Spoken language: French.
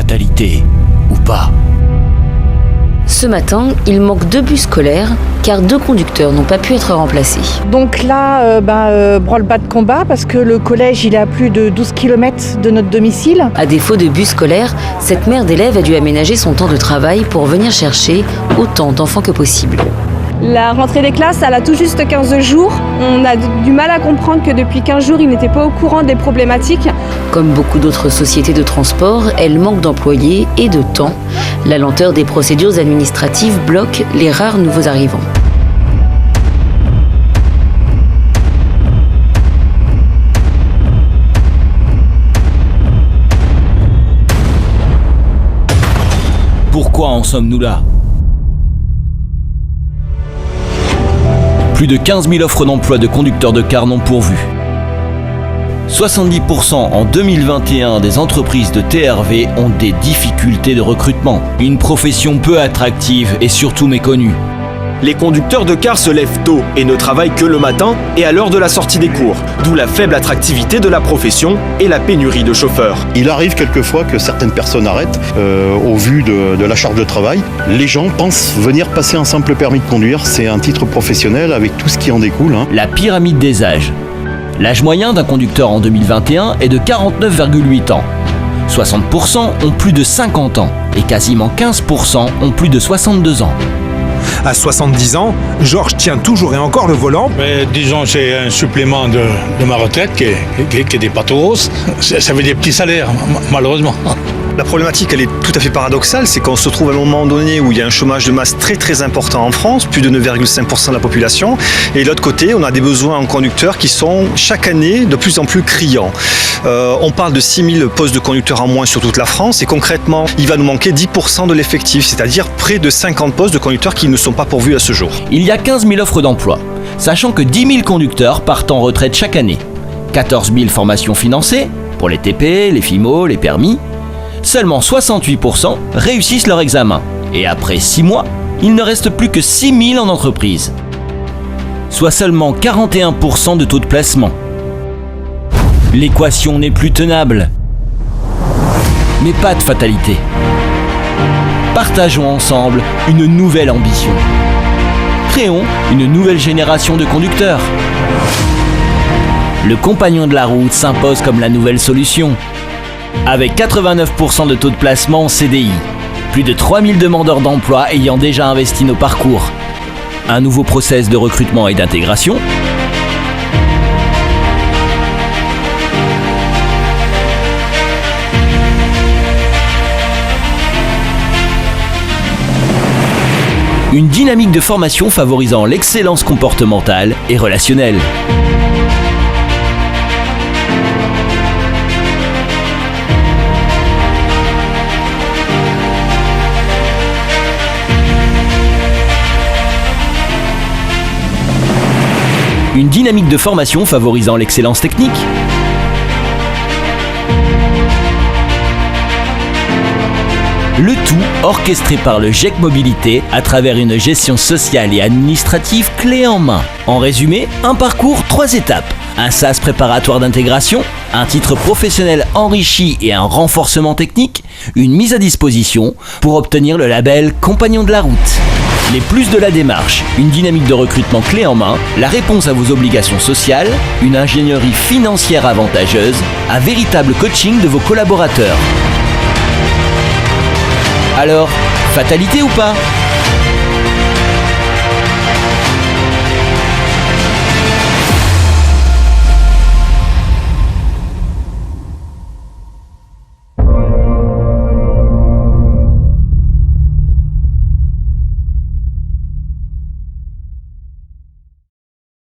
Fatalité ou pas. Ce matin, il manque 2 bus scolaires car 2 conducteurs n'ont pas pu être remplacés. Donc là, branle-bas de combat parce que le collège il est à plus de 12 km de notre domicile. À défaut de bus scolaires, cette mère d'élève a dû aménager son temps de travail pour venir chercher autant d'enfants que possible. La rentrée des classes, elle a tout juste 15 jours. On a du mal à comprendre que depuis 15 jours, ils n'étaient pas au courant des problématiques. Comme beaucoup d'autres sociétés de transport, elle manque d'employés et de temps. La lenteur des procédures administratives bloque les rares nouveaux arrivants. Pourquoi en sommes-nous là ? Plus de 15 000 offres d'emploi de conducteurs de car non pourvues. 70% en 2021 des entreprises de TRV ont des difficultés de recrutement. Une profession peu attractive et surtout méconnue. Les conducteurs de car se lèvent tôt et ne travaillent que le matin et à l'heure de la sortie des cours, d'où la faible attractivité de la profession et la pénurie de chauffeurs. Il arrive quelquefois que certaines personnes arrêtent au vu de la charge de travail. Les gens pensent venir passer un simple permis de conduire, c'est un titre professionnel avec tout ce qui en découle. La pyramide des âges. L'âge moyen d'un conducteur en 2021 est de 49,8 ans. 60% ont plus de 50 ans et quasiment 15% ont plus de 62 ans. À 70 ans, Georges tient toujours et encore le volant. Mais disons, c'est un supplément de ma retraite qui est des patos. Ça veut des petits salaires, malheureusement. La problématique, elle est tout à fait paradoxale, c'est qu'on se trouve à un moment donné où il y a un chômage de masse très très important en France, plus de 9,5% de la population, et de l'autre côté, on a des besoins en conducteurs qui sont chaque année de plus en plus criants. On parle de 6 000 postes de conducteurs en moins sur toute la France, et concrètement, il va nous manquer 10% de l'effectif, c'est-à-dire près de 50 postes de conducteurs qui ne sont pas pourvus à ce jour. Il y a 15 000 offres d'emploi, sachant que 10 000 conducteurs partent en retraite chaque année. 14 000 formations financées, pour les TP, les FIMO, les permis. Seulement 68% réussissent leur examen. Et après 6 mois, il ne reste plus que 6 000 en entreprise. Soit seulement 41% de taux de placement. L'équation n'est plus tenable. Mais pas de fatalité. Partageons ensemble une nouvelle ambition. Créons une nouvelle génération de conducteurs. Le compagnon de la route s'impose comme la nouvelle solution. Avec 89% de taux de placement en CDI, plus de 3000 demandeurs d'emploi ayant déjà investi nos parcours, un nouveau process de recrutement et d'intégration, une dynamique de formation favorisant l'excellence comportementale et relationnelle. Une dynamique de formation favorisant l'excellence technique. Le tout orchestré par le GIEC Mobilité à travers une gestion sociale et administrative clé en main. En résumé, un parcours 3 étapes. Un SAS préparatoire d'intégration, un titre professionnel enrichi et un renforcement technique, une mise à disposition pour obtenir le label Compagnon de la route. Les plus de la démarche, une dynamique de recrutement clé en main, la réponse à vos obligations sociales, une ingénierie financière avantageuse, un véritable coaching de vos collaborateurs. Alors, fatalité ou pas ?